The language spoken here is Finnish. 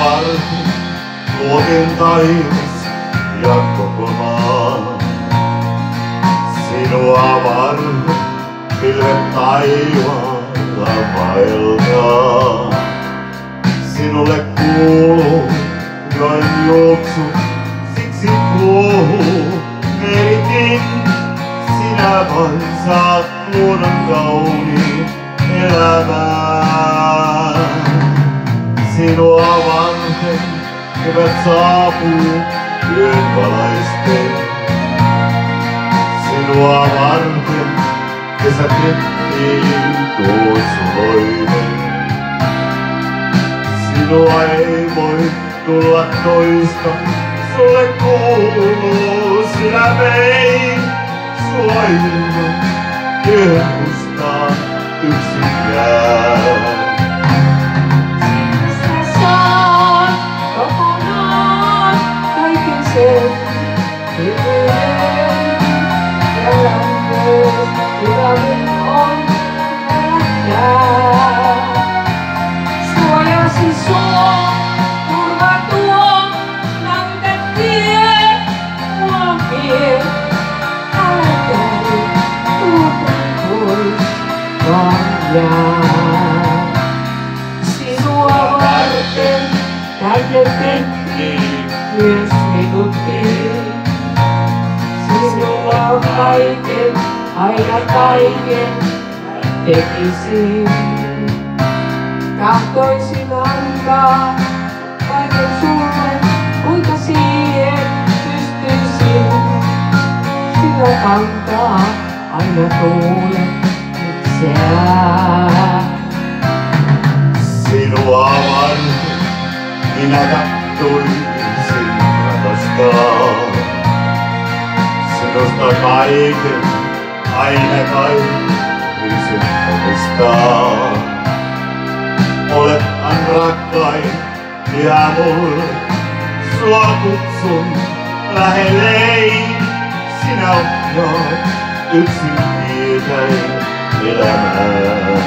varten luotin taivas ja koko maa. Sinua varten pilvet taivaalla vaeltaa. Sinulle kuuluu joen juoksu, siksi kuuluu merikin. Sinä vain saat luodon kauniin elämään. Sinua varten kevät saapuu yön valaisten. Sinua varten kesä kettiin tuosuloinen. Sinua ei voi tulla toista, sulle kuuluu sydämei. Sua ilman yhden mustaa yksin jää. Sä saat kokonaan kaiken sen hyvyyden ja lämpöön, hyvä nyt on nähdään. Suojasi sua, turva tuo, näytä tie, mua vie. Älä käy, tuota pois, vaan jää. Sinua varten tänne tehtiin myös minutkin. Sinua kaiken, aina kaiken tekisin. Tahtoisin antaa kaiken sulle, kuinka siihen pystyisin. Sinä kantaa aina tuulet itseään. Sinua varten minä tahtoisin rakastaa. Sinusta kaiken, aina kaiken omistaa. Olethan rakkain, pyhä mulle, sua kutsun lähellei. Sinä ohjaat yksin tietäin elämään.